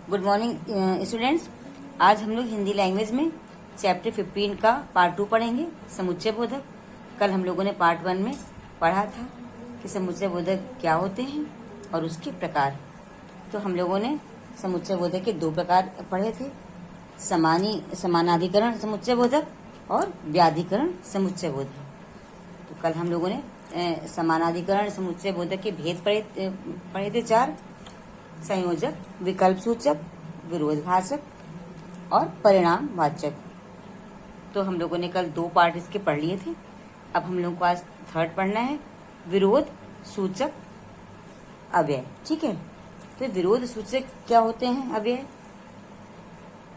Good morning students. आज हम लोग हिंदी लैंग्वेज में चैप्टर 15 का पार्ट 2 पढ़ेंगे, समुच्चय बोधक। कल हम लोगों ने पार्ट 1 में पढ़ा था कि समुच्चय बोधक क्या होते हैं और उसके प्रकार। तो हम लोगों ने समुच्चय बोधक के 2 प्रकार पढ़े थे, समानाधिकरण समुच्चय बोधक और व्याधिकरण समुच्चय बोधक। तो कल हम लोगों ने समानाधिकरण समुच्चय बोधक के भेद पढ़े थे 4: संयोजक, विकल्प सूचक, विरोधभाजक और परिणाम वाचक। तो हम लोगों ने कल 2 पार्ट इसके पढ़ लिए थे। अब हम लोगों को आज 3rd पढ़ना है, विरोध सूचक अव्यय। ठीक है, तो विरोध सूचक क्या होते हैं? अव्यय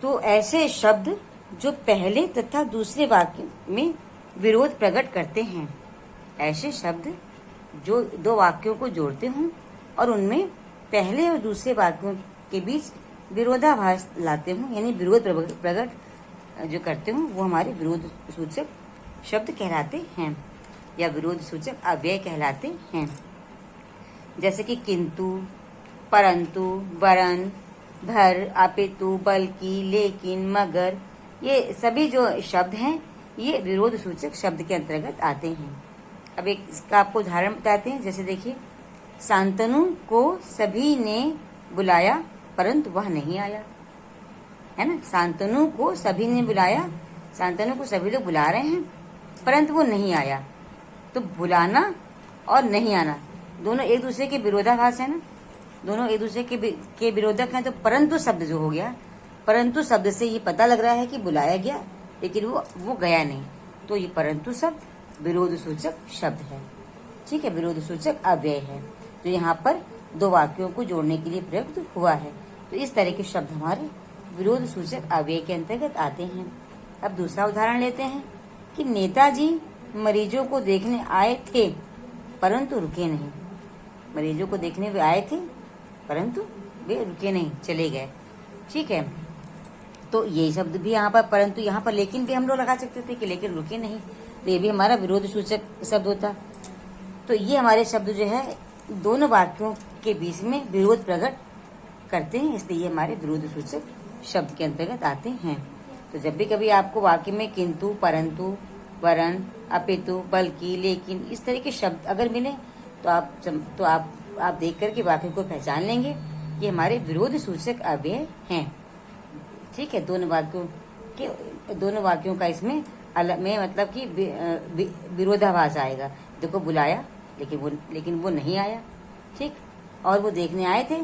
तो ऐसे शब्द जो पहले तथा दूसरे वाक्य में विरोध प्रकट करते हैं। ऐसे शब्द जो 2 वाक्यों को जोड़ते हों और उनमें पहले और दूसरे वाक्यों के बीच विरोधाभास लाते हों, यानी विरोध प्रकट जो करते हों, वो हमारे विरोध सूचक शब्द कहलाते हैं या विरोध सूचक अव्यय कहलाते हैं। जैसे कि किंतु, परंतु, वरन, भर, अपितु, बल्कि, लेकिन, मगर, ये सभी जो शब्द हैं ये विरोध सूचक शब्द के अंतर्गत आते हैं। अब एक इसका आपको उदाहरण बताते हैं। जैसे देखिए, शांतनु को सभी ने बुलाया परंतु वह नहीं आया, है ना। शांतनु को सभी ने बुलाया, शांतनु को सभी लोग बुला रहे हैं परंतु वो नहीं आया। तो बुलाना और नहीं आना दोनों एक दूसरे के विरोधाभास है ना, दोनों एक दूसरे के विरोधक हैं। तो परंतु शब्द जो हो गया, परंतु शब्द से ये पता लग रहा है कि बुलाया गया लेकिन वो गया नहीं, तो ये परंतु शब्द विरोध सूचक शब्द है। ठीक है, विरोध सूचक अव्यय है जो यहाँ पर 2 वाक्यों को जोड़ने के लिए प्रयुक्त हुआ है। तो इस तरह के शब्द हमारे विरोध सूचक अव्यय के अंतर्गत आते हैं। अब दूसरा उदाहरण लेते हैं कि नेताजी मरीजों को देखने आए थे परंतु रुके नहीं। मरीजों को देखने वे आए थे परंतु वे रुके नहीं, चले गए। ठीक है, तो ये शब्द भी यहाँ पर, परंतु यहाँ पर लेकिन भी हम लोग लगा सकते थे कि लेकिन रुके नहीं, तो ये भी हमारा विरोध सूचक शब्द होता। तो ये हमारे शब्द जो है दोनों वाक्यों के बीच में विरोध प्रकट करते हैं, इसलिए ये हमारे विरोध सूचक शब्द के अंतर्गत आते हैं। तो जब भी कभी आपको वाक्य में किंतु, परंतु, वरन, अपितु, बल्कि, लेकिन इस तरह के शब्द अगर मिले तो आप देख करके वाक्य को पहचान लेंगे कि हमारे विरोध सूचक अव्यय हैं। ठीक है, दोनों वाक्यों का इसमें अलग में मतलब कि विरोधाभास आएगा। देखो, बुलाया लेकिन वो नहीं आया। ठीक, और वो देखने आए थे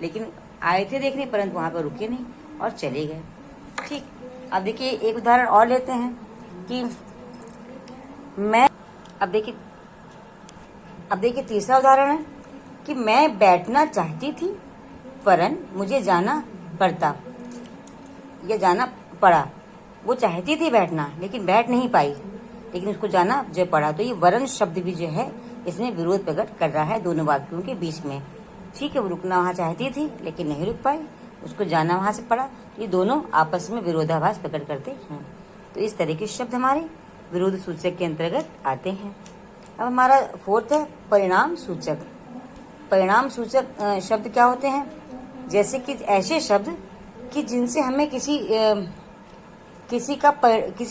लेकिन आए थे देखने परंतु वहां पर रुके नहीं और चले गए। ठीक, अब देखिए एक उदाहरण और लेते हैं कि अब देखिए तीसरा उदाहरण है कि मैं बैठना चाहती थी वरन मुझे जाना पड़ता या जाना पड़ा। वो चाहती थी बैठना लेकिन बैठ नहीं पाई, लेकिन उसको जाना जो पड़ा। तो ये वरन शब्द भी जो है इसमें विरोध प्रकट कर रहा है दोनों वाक्यों के बीच में। ठीक है, वो रुकना वहां चाहती थी लेकिन नहीं रुक पाई, उसको जाना वहां से पड़ा। ये दोनों आपस में विरोधाभास प्रकट करते हैं। तो इस तरह के शब्द हमारे विरोध सूचक के अंतर्गत आते हैं। अब हमारा 4th है परिणाम सूचक। परिणाम सूचक शब्द क्या होते हैं? जैसे कि ऐसे शब्द कि जिनसे हमें किसी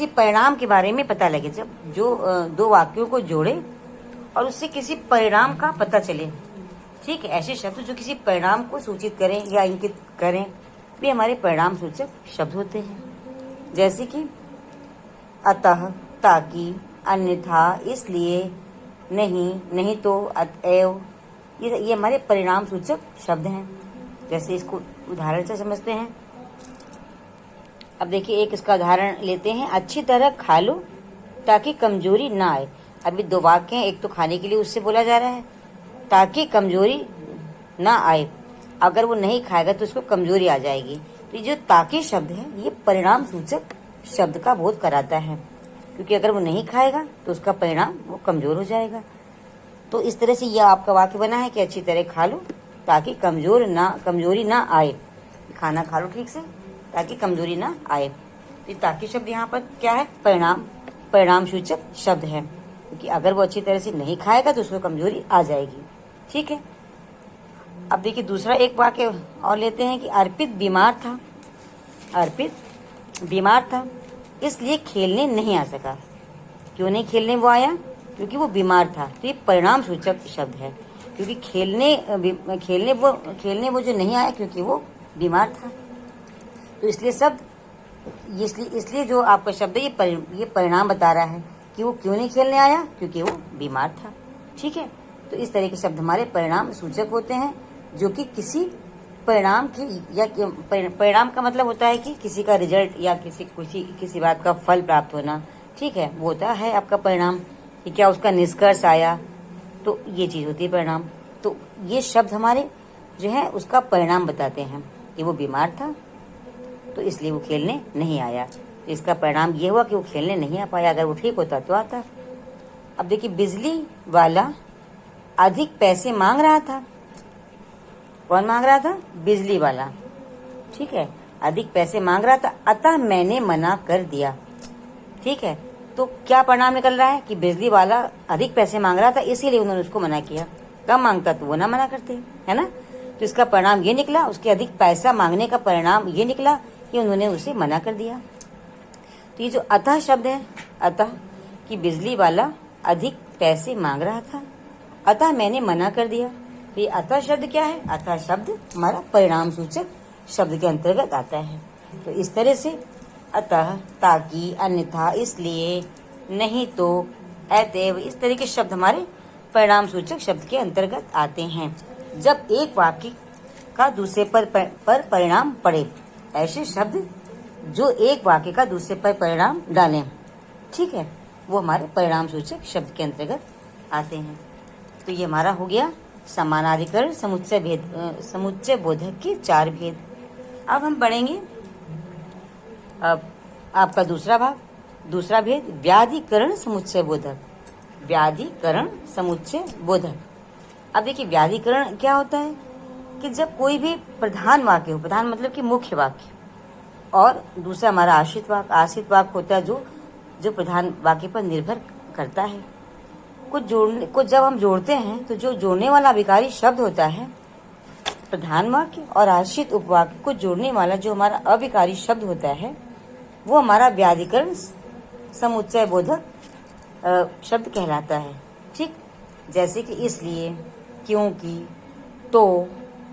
परिणाम के बारे में पता लगे। जब जो 2 वाक्यों को जोड़े और उससे किसी परिणाम का पता चले। ठीक है, ऐसे शब्द जो किसी परिणाम को सूचित करें या इंगित करें, वे हमारे परिणाम सूचक शब्द होते हैं। जैसे कि अतः, ताकि, अन्यथा, इसलिए, नहीं तो, अतएव, ये हमारे परिणाम सूचक शब्द हैं। जैसे इसको उदाहरण से समझते हैं। अब देखिए एक इसका उदाहरण लेते हैं, अच्छी तरह खा लो ताकि कमजोरी ना आए। अभी 2 वाक्य हैं, एक तो खाने के लिए उससे बोला जा रहा है ताकि कमजोरी ना आए। अगर वो नहीं खाएगा तो उसको कमजोरी आ जाएगी। तो ये जो ताकि शब्द है ये परिणाम सूचक शब्द का बोध कराता है, क्योंकि अगर वो नहीं खाएगा तो उसका परिणाम वो कमजोर हो जाएगा। तो इस तरह से यह आपका वाक्य बना है कि अच्छी तरह खा लो ताकि कमजोरी ना आए। खाना खा लो ठीक से ताकि कमजोरी ना आए। तो ताकि शब्द यहाँ पर क्या है? परिणाम सूचक शब्द है, क्योंकि अगर वो अच्छी तरह से नहीं खाएगा तो उसको कमजोरी आ जाएगी। ठीक है, अब देखिए दूसरा एक वाक्य और लेते हैं कि अर्पित बीमार था, अर्पित बीमार था इसलिए खेलने नहीं आ सका। क्यों नहीं खेलने वो आया? क्योंकि वो बीमार था। तो ये परिणाम सूचक शब्द है, क्योंकि खेलने वो जो नहीं आया क्योंकि वो बीमार था। तो इसलिए शब्द इसलिए जो आपका शब्द है ये परिणाम बता रहा है कि वो क्यों नहीं खेलने आया, क्योंकि वो बीमार था। ठीक है, तो इस तरह के शब्द हमारे परिणाम सूचक होते हैं, जो कि किसी परिणाम की या परिणाम का मतलब होता है कि किसी का रिजल्ट या किसी बात का फल प्राप्त होना। ठीक है, वो होता है आपका परिणाम कि क्या उसका निष्कर्ष आया, तो ये चीज होती है परिणाम। तो ये शब्द हमारे जो है उसका परिणाम बताते हैं कि वो बीमार था तो इसलिए वो खेलने नहीं आया। तो इसका परिणाम ये हुआ कि वो खेलने नहीं आ पाया। अगर वो ठीक होता तो आता। अब देखिए बिजली वाला अधिक पैसे मांग रहा था। कौन मांग रहा था? बिजली वाला। ठीक है, अधिक पैसे मांग रहा था, अतः मैंने मना कर दिया। ठीक है, तो क्या परिणाम निकल रहा है कि बिजली वाला अधिक पैसे मांग रहा था इसीलिए उन्होंने उसको मना किया। कम मांगता तो वो ना मना करते, है ना। तो इसका परिणाम ये निकला, उसके अधिक पैसा मांगने का परिणाम ये निकला कि उन्होंने उसे मना कर दिया। तो ये जो अतः शब्द है, अतः कि बिजली वाला अधिक पैसे मांग रहा था, अतः मैंने मना कर दिया। तो ये अतः शब्द क्या है? अतः शब्द हमारा परिणाम सूचक शब्द के अंतर्गत आता है। तो इस तरह से अतः, ताकि, अन्यथा, इसलिए, नहीं तो, अतएव, इस तरह के शब्द हमारे परिणाम सूचक शब्द के अंतर्गत आते हैं। जब एक वाक्य का दूसरे पर परिणाम पड़े, ऐसे शब्द जो एक वाक्य का दूसरे पर परिणाम डालें, ठीक है, वो हमारे परिणाम सूचक शब्द के अंतर्गत आते हैं। तो ये हमारा हो गया समानाधिकरण समुच्चय बोधक के 4 भेद। अब हम पढ़ेंगे अब आपका दूसरा भेद व्याधिकरण समुच्चय बोधक। व्याधिकरण समुच्चय बोधक। अब देखिए व्याधिकरण क्या होता है कि जब कोई भी प्रधान वाक्य हो, प्रधान मतलब कि मुख्य वाक्य, और दूसरा हमारा आश्रित वाक्य होता है जो प्रधान वाक्य पर निर्भर करता है। कुछ जब हम जोड़ते हैं तो जो जोड़ने वाला विकारी शब्द होता है, प्रधान वाक्य और आश्रित उपवाक्य को जोड़ने वाला जो हमारा अविकारी शब्द होता है, वो हमारा व्याधिकरण समुच्चय बोधक शब्द कहलाता है। ठीक, जैसे कि इसलिए, क्योंकि, तो,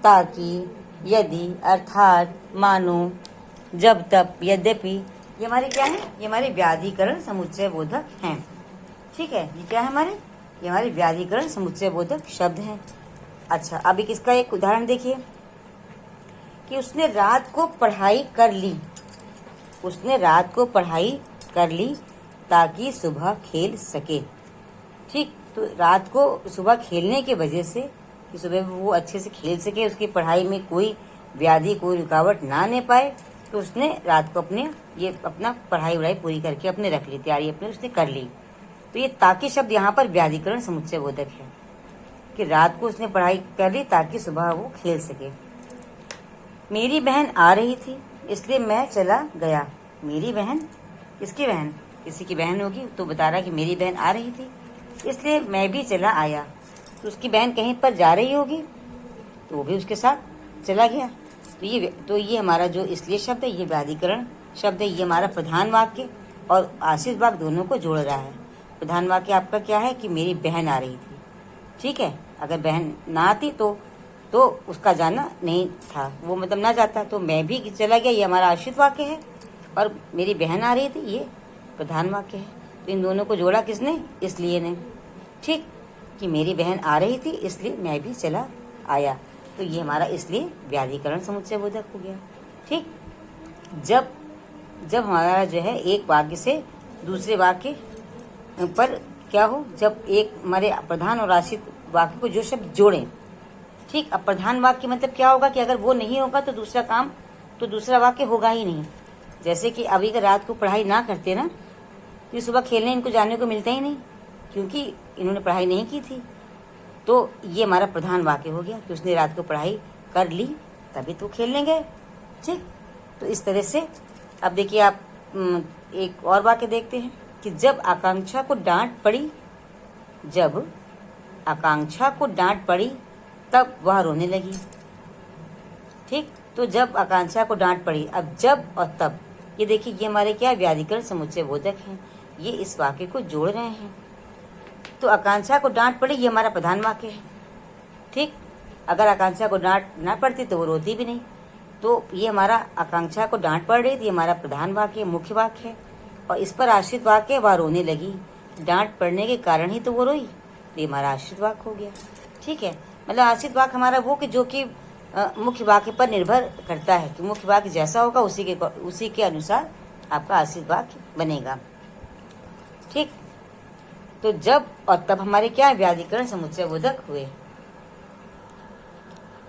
ताकि, यदि, अर्थात, मानो, जब तब, यद्यपि, ये हमारे क्या है? ये हमारे व्याधिकरण समुच्चय बोधक हैं। ठीक है, ये क्या है हमारे? ये हमारे व्याधिकरण समुच्चय बोधक शब्द हैं। अच्छा, अब इसका एक उदाहरण देखिए कि उसने रात को पढ़ाई कर ली। उसने रात को पढ़ाई कर ली ताकि सुबह खेल सके। ठीक, तो रात को सुबह खेलने की वजह से कि सुबह वो अच्छे से खेल सके, उसकी पढ़ाई में कोई व्याधि, कोई रुकावट ना आने पाए, तो उसने रात को अपना पढ़ाई पूरी करके अपने रख ली, तैयारी अपने उसने कर ली। तो ये ताकि शब्द यहाँ पर व्याधिकरण समुच्चय बोधक है कि रात को उसने पढ़ाई कर ली ताकि सुबह वो खेल सके। मेरी बहन आ रही थी इसलिए मैं चला गया। मेरी बहन, किसकी बहन? किसी की बहन होगी, तो बता रहा कि मेरी बहन आ रही थी इसलिए मैं भी चला आया। तो उसकी बहन कहीं पर जा रही होगी तो वो भी उसके साथ चला गया। तो ये हमारा जो इसलिए शब्द है, ये व्याधिकरण शब्द है। ये हमारा प्रधान वाक्य और आश्रित वाक्य दोनों को जोड़ रहा है। प्रधान वाक्य आपका क्या है कि मेरी बहन आ रही थी। ठीक है, अगर बहन ना आती तो उसका जाना नहीं था, वो मतलब ना जाता, तो मैं भी चला गया, ये हमारा आश्रित वाक्य है। और मेरी बहन आ रही थी, ये प्रधान वाक्य है। तो इन दोनों को जोड़ा किसने? इसलिए ने। ठीक, कि मेरी बहन आ रही थी इसलिए मैं भी चला आया। तो ये हमारा इसलिए व्याधिकरण समुच्चय बोधक हो गया। ठीक, जब हमारा जो है एक वाक्य से दूसरे वाक्य पर क्या हो, जब एक हमारे प्रधान और आश्रित वाक्य को जो शब्द जोड़े। ठीक, अब प्रधान वाक्य मतलब क्या होगा कि अगर वो नहीं होगा तो दूसरा वाक्य होगा ही नहीं। जैसे कि अभी अगर रात को पढ़ाई ना करते ना, तो सुबह खेलने इनको जाने को मिलता ही नहीं, क्योंकि इन्होंने पढ़ाई नहीं की थी। तो ये हमारा प्रधान वाक्य हो गया कि उसने रात को पढ़ाई कर ली तभी तो खेलने गए। ठीक, तो इस तरह से अब देखिए आप एक और वाक्य देखते हैं कि जब आकांक्षा को डांट पड़ी तब वह रोने लगी। ठीक, तो जब आकांक्षा को डांट पड़ी, अब जब और तब, ये देखिए ये हमारे क्या व्याधिकरण समुच्चय बोधक हैं, ये इस वाक्य को जोड़ रहे हैं। तो आकांक्षा को डांट पड़ी ये हमारा प्रधान वाक्य है। ठीक, अगर आकांक्षा को डांट ना पड़ती तो वो रोती भी नहीं। तो ये हमारा आकांक्षा को डांट पड़ रही थी, ये हमारा प्रधान वाक्य, मुख्य वाक्य है। और इस पर आश्रित वाक्य, वह रोने लगी, डांट पड़ने के कारण ही तो वो रोई, ये हमारा आश्रित वाक्य हो गया। ठीक है, मतलब आश्रित वाक्य हमारा वो कि जो कि मुख्य वाक्य पर निर्भर करता है, कि मुख्य वाक्य जैसा होगा उसी के अनुसार आपका आश्रित वाक्य बनेगा। ठीक, तो जब और तब हमारे क्या व्याधिकरण समुच्चय बोधक हुए।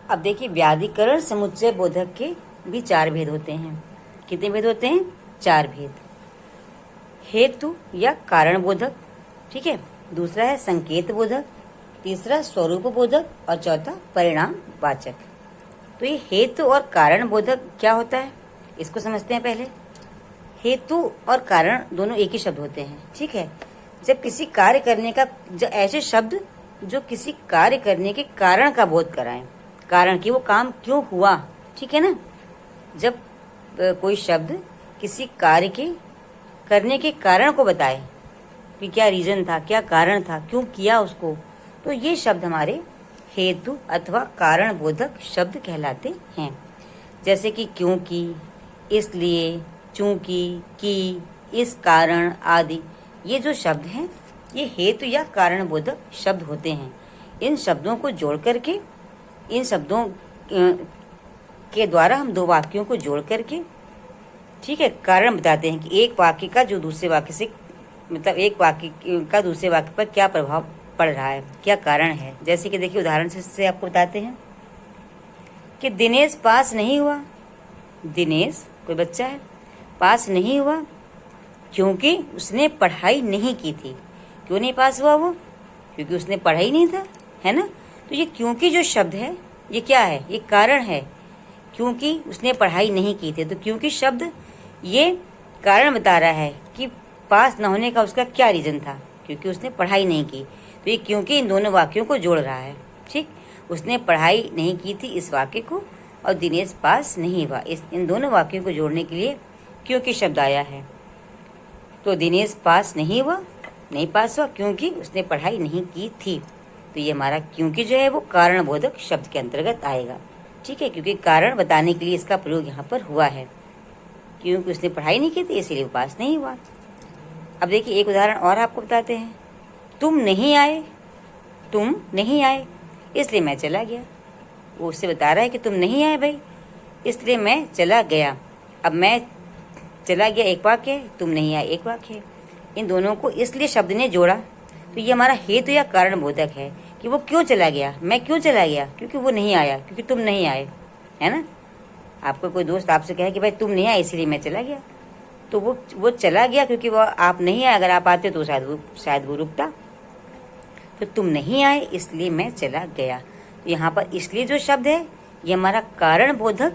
अब देखिए व्याधिकरण समुच्चय बोधक के भी 4 भेद होते हैं। कितने भेद होते हैं? 4 भेद। हेतु या कारण बोधक, ठीक है, दूसरा है संकेत बोधक, तीसरा स्वरूप बोधक और चौथा परिणाम वाचक। तो ये हेतु और कारण बोधक क्या होता है इसको समझते हैं पहले। हेतु और कारण दोनों एक ही शब्द होते हैं। ठीक है, जब किसी कार्य करने का, जो ऐसे शब्द जो किसी कार्य करने के कारण का बोध कराएं, कारण कि वो काम क्यों हुआ। ठीक है ना, जब कोई शब्द किसी कार्य के करने के कारण को बताए कि क्या रीजन था, क्या कारण था, क्यों किया उसको, तो ये शब्द हमारे हेतु अथवा कारण बोधक शब्द कहलाते हैं। जैसे कि क्योंकि, इसलिए, चूंकि, कि, इस कारण आदि, ये जो शब्द हैं ये हेतु या कारण बोधक शब्द होते हैं। इन शब्दों को जोड़ करके, इन शब्दों के द्वारा हम 2 वाक्यों को जोड़ करके, ठीक है, कारण बताते हैं कि एक वाक्य का जो दूसरे वाक्य से, मतलब एक वाक्य का दूसरे वाक्य पर क्या प्रभाव पड़ रहा है, क्या कारण है। जैसे कि देखिए उदाहरण से आपको बताते हैं कि दिनेश पास नहीं हुआ। दिनेश कोई बच्चा है, पास नहीं हुआ क्योंकि उसने पढ़ाई नहीं की थी। क्यों नहीं पास हुआ वो? क्योंकि उसने पढ़ा ही नहीं था, है ना। तो ये क्योंकि जो शब्द है ये क्या है? ये कारण है, क्योंकि उसने पढ़ाई नहीं की थी। तो क्योंकि शब्द ये कारण बता रहा है कि पास न होने का उसका क्या रीजन था, क्योंकि उसने पढ़ाई नहीं की। तो ये क्योंकि इन दोनों वाक्यों को जोड़ रहा है। ठीक, उसने पढ़ाई नहीं की थी इस वाक्य को, और दिनेश पास नहीं हुआ, इन दोनों वाक्यों को जोड़ने के लिए क्योंकि शब्द आया है। तो दिनेश पास नहीं हुआ, नहीं पास हुआ क्योंकि उसने पढ़ाई नहीं की थी। तो ये हमारा क्योंकि जो है वो कारण बोधक शब्द के अंतर्गत आएगा। ठीक है, क्योंकि कारण बताने के लिए इसका प्रयोग यहाँ पर हुआ है। क्योंकि उसने पढ़ाई नहीं की थी इसलिए वो पास नहीं हुआ। अब देखिए एक उदाहरण और आपको बताते हैं। तुम नहीं आए, तुम नहीं आए इसलिए मैं चला गया। वो उससे बता रहा है कि तुम नहीं आए भाई, इसलिए मैं चला गया। अब मैं चला गया एक वाक्य है, तुम नहीं आए एक वाक्य है। इन दोनों को इसलिए शब्द ने जोड़ा। तो ये हमारा हेतु या कारण बोधक है कि वो क्यों चला गया, मैं क्यों चला गया, क्योंकि वो नहीं आया, क्योंकि तुम नहीं आए, है ना। आपको कोई दोस्त आपसे कहे कि भाई तुम नहीं आए इसलिए मैं चला गया, तो वो चला गया क्योंकि वो आप नहीं आए। अगर आप आते तो शायद वो रुकता। तो तुम नहीं आए इसलिए मैं चला गया। तो यहाँ पर इसलिए जो शब्द है ये हमारा कारण बोधक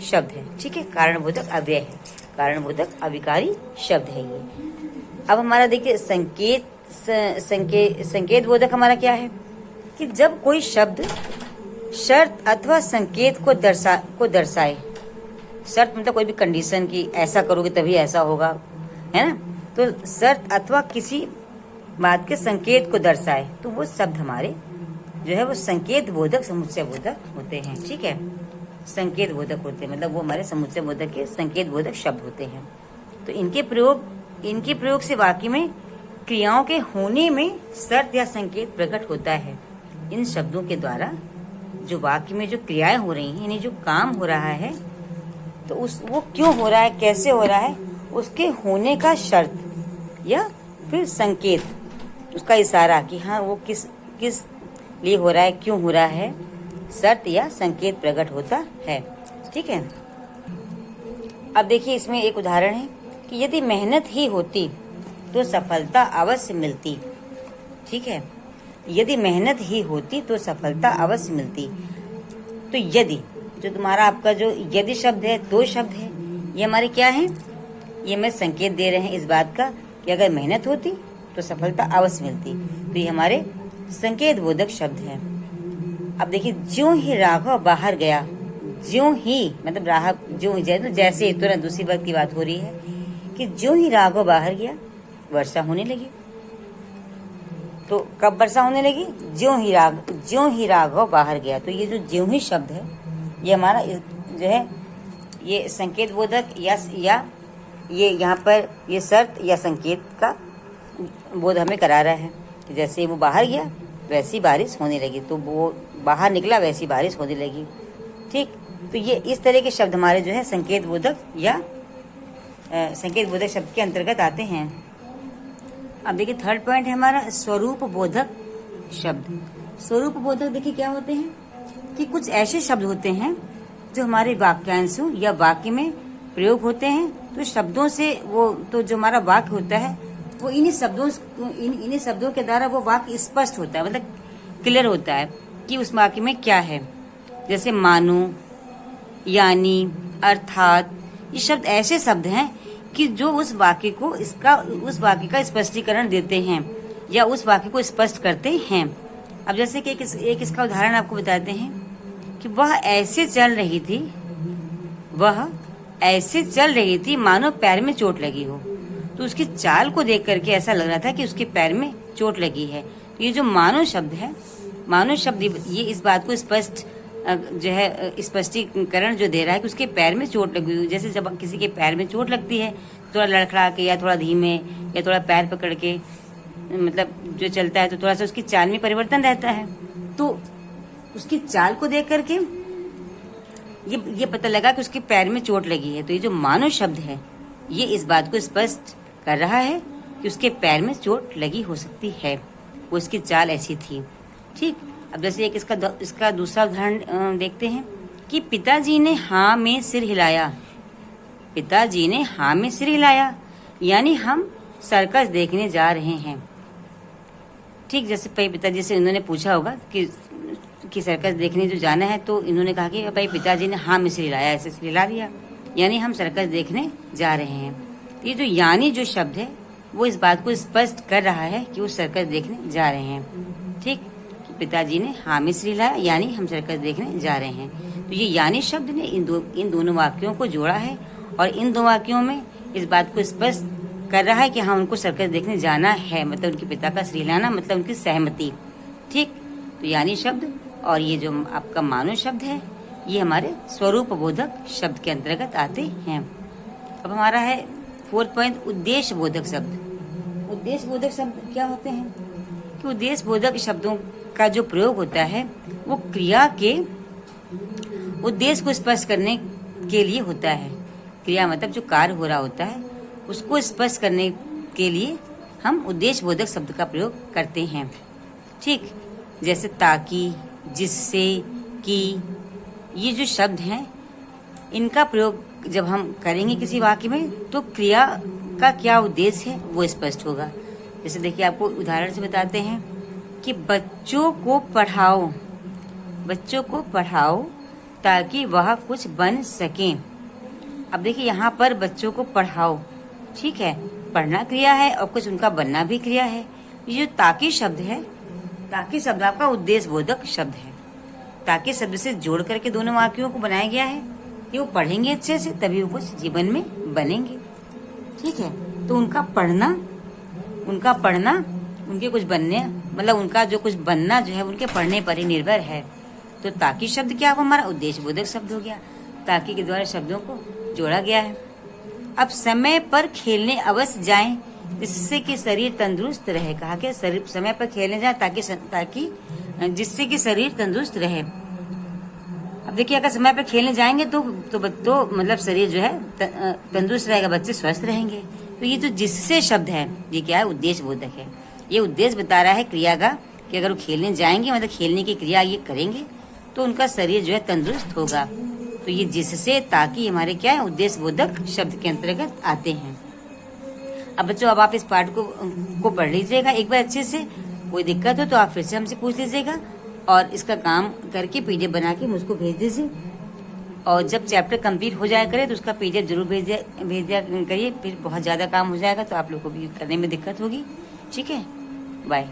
शब्द है। ठीक है, कारण बोधक अव्यय है, कारण बोधक अविकारी शब्द है ये। अब हमारा देखिए संकेत बोधक हमारा क्या है कि जब कोई शब्द शर्त अथवा संकेत को दर्शाए। शर्त मतलब कोई भी कंडीशन की ऐसा करोगे तभी ऐसा होगा, है ना। तो शर्त अथवा किसी बात के संकेत को दर्शाए तो वो शब्द हमारे जो है वो संकेत बोधक समुच्चय बोधक होते हैं। ठीक है, संकेत बोधक होते हैं, मतलब वो हमारे समुच्चय बोधक के संकेत बोधक शब्द होते हैं। तो इनके प्रयोग से वाक्य में क्रियाओं के होने में शर्त या संकेत प्रकट होता है। इन शब्दों के द्वारा जो वाक्य में जो क्रियाएं हो रही हैं, यानी जो काम हो रहा है, तो वो क्यों हो रहा है, कैसे हो रहा है, उसके होने का शर्त या फिर संकेत, उसका इशारा कि हाँ वो किस लिए हो रहा है, क्यों हो रहा है, शर्त या संकेत प्रकट होता है। ठीक है, अब देखिए इसमें एक उदाहरण है कि यदि मेहनत ही होती तो सफलता अवश्य मिलती। ठीक है, यदि मेहनत ही होती तो सफलता अवश्य मिलती। तो यदि जो तुम्हारा आपका जो यदि शब्द है, 2 शब्द है, ये हमारे क्या है, ये हमें संकेत दे रहे हैं इस बात का कि अगर मेहनत होती तो सफलता अवश्य मिलती। तो ये हमारे संकेत बोधक शब्द हैं। अब देखिए, ज्यों ही राघव बाहर गया, ज्यों ही मतलब राघव ज्यों ही, जैसे तुरंत दूसरी बात की बात हो रही है कि ज्यों ही राघव बाहर गया वर्षा होने लगी। तो कब वर्षा होने लगी? ज्यों ही राघव बाहर गया। तो ये जो ज्यों ही शब्द है, ये हमारा जो है ये संकेत बोधक या ये यहाँ पर ये शर्त या संकेत का बोध हमें करा रहा है कि जैसे वो बाहर गया वैसी बारिश होने लगी। तो वो बाहर निकला वैसी बारिश होने लगी। ठीक, तो ये इस तरह के शब्द हमारे जो है संकेत बोधक या संकेत बोधक शब्द के अंतर्गत आते हैं। अब देखिए, थर्ड पॉइंट है हमारा स्वरूप बोधक शब्द। स्वरूप बोधक देखिए क्या होते हैं कि कुछ ऐसे शब्द होते हैं जो हमारे वाक्यांशों या वाक्य में प्रयोग होते हैं। तो शब्दों से वो तो जो हमारा वाक्य होता है वो इन्हीं शब्दों के द्वारा वो वाक्य स्पष्ट होता है, मतलब क्लियर होता है कि उस वाक्य में क्या है। जैसे मानो, यानी, अर्थात, ये शब्द ऐसे शब्द हैं कि जो उस वाक्य का स्पष्टीकरण देते हैं या उस वाक्य को स्पष्ट करते हैं। अब जैसे कि एक इसका उदाहरण आपको बताते हैं कि वह ऐसे चल रही थी मानो पैर में चोट लगी हो। तो उसकी चाल को देख करके ऐसा लग रहा था कि उसके पैर में चोट लगी है। तो ये जो मानो शब्द है, मानो शब्द ये इस बात को स्पष्ट जो है स्पष्टीकरण जो दे रहा है कि उसके पैर में चोट लगी हुई। जैसे जब किसी के पैर में चोट लगती है, थोड़ा लड़खड़ा के या थोड़ा धीमे या थोड़ा पैर पकड़ के मतलब जो चलता है तो थोड़ा सा उसकी चाल में परिवर्तन रहता है। तो उसकी चाल को देख करके ये पता लगा कि उसके पैर में चोट लगी है। तो ये जो मानो शब्द है ये इस बात को स्पष्ट कर रहा है कि उसके पैर में चोट लगी हो सकती है, वो इसकी चाल ऐसी थी। ठीक, अब जैसे एक इसका दूसरा उदाहरण देखते हैं कि पिताजी ने हाँ में सिर हिलाया। पिताजी ने हाँ में सिर हिलाया यानी हम सर्कस देखने जा रहे हैं। ठीक, जैसे पिताजी से इन्होंने पूछा होगा कि सर्कस देखने जो जाना है, तो इन्होंने कहा कि भाई पिताजी ने हाँ में सिर हिलाया, ऐसे सिर हिला दिया, यानी हम सर्कस देखने जा रहे हैं। ये जो यानी जो शब्द है वो इस बात को स्पष्ट कर रहा है कि वो सर्कस देखने जा रहे हैं। ठीक, पिताजी ने हाँ में सिर हिलाया यानी हम सर्कस देखने जा रहे हैं। तो ये यानी शब्द ने इन दोनों वाक्यों को जोड़ा है और इन दो वाक्यों में इस बात को स्पष्ट कर रहा है कि हाँ उनको सर्कस देखने जाना है, मतलब उनके पिता का सिर हिलाना मतलब उनकी सहमति। ठीक, तो यानी शब्द और ये जो आपका मानो शब्द है ये हमारे स्वरूप बोधक शब्द के अंतर्गत आते हैं। अब हमारा है फोर्थ पॉइंट, उद्देश्य बोधक शब्द। उद्देश्य बोधक शब्द क्या होते हैं कि उद्देश्य बोधक शब्दों का जो प्रयोग होता है वो क्रिया के उद्देश्य को स्पष्ट करने के लिए होता है। क्रिया मतलब जो कार्य हो रहा होता है उसको स्पष्ट करने के लिए हम उद्देश्य बोधक शब्द का प्रयोग करते हैं। ठीक, जैसे ताकि, जिससे, कि, ये जो शब्द हैं इनका प्रयोग जब हम करेंगे किसी वाक्य में तो क्रिया का क्या उद्देश्य है वो स्पष्ट होगा। जैसे देखिए, आपको उदाहरण से बताते हैं कि बच्चों को पढ़ाओ ताकि वह कुछ बन सकें। अब देखिए यहाँ पर बच्चों को पढ़ाओ, ठीक है, पढ़ना क्रिया है और कुछ उनका बनना भी क्रिया है। ये जो ताकि शब्द है, ताकि शब्द आपका उद्देश्य बोधक शब्द है। ताकि शब्द से जोड़ करके दोनों वाक्यों को बनाया गया है कि वो पढ़ेंगे अच्छे से तभी वो कुछ जीवन में बनेंगे। ठीक है, तो उनका पढ़ना उनके कुछ बनने मतलब उनका जो कुछ बनना जो है उनके पढ़ने पर ही निर्भर है। तो ताकि शब्द क्या हुआ, हमारा उद्देश्य बोधक शब्द हो गया। ताकि के द्वारा शब्दों को जोड़ा गया है। अब समय पर खेलने अवश्य जाएं जिससे कि शरीर तंदुरुस्त रहे। कहा कि समय पर खेलने जाए ताकि जिससे कि शरीर तंदुरुस्त रहे। अब देखिए, अगर समय पर खेलने जाएंगे तो मतलब शरीर जो है तंदुरुस्त रहेगा, बच्चे स्वस्थ रहेंगे। तो ये जो जिससे शब्द है ये क्या है, उद्देश्य बोधक है। ये उद्देश्य बता रहा है क्रिया का कि अगर वो खेलने जाएंगे मतलब खेलने की क्रिया ये करेंगे तो उनका शरीर जो है तंदुरुस्त होगा। तो ये जिससे, ताकि हमारे क्या है, उद्देश्य बोधक शब्द के अंतर्गत आते हैं। अब बच्चों, अब आप इस पाठ को पढ़ लीजिएगा एक बार अच्छे से। कोई दिक्कत हो तो आप फिर से हमसे पूछ लीजिएगा और इसका काम करके पीडीएफ बना के मुझको भेज दीजिए। और जब चैप्टर कंप्लीट हो जाया करे तो उसका पीडीएफ जरूर भेज दिया करिए। फिर बहुत ज़्यादा काम हो जाएगा तो आप लोग को भी करने में दिक्कत होगी। ठीक है, बाय।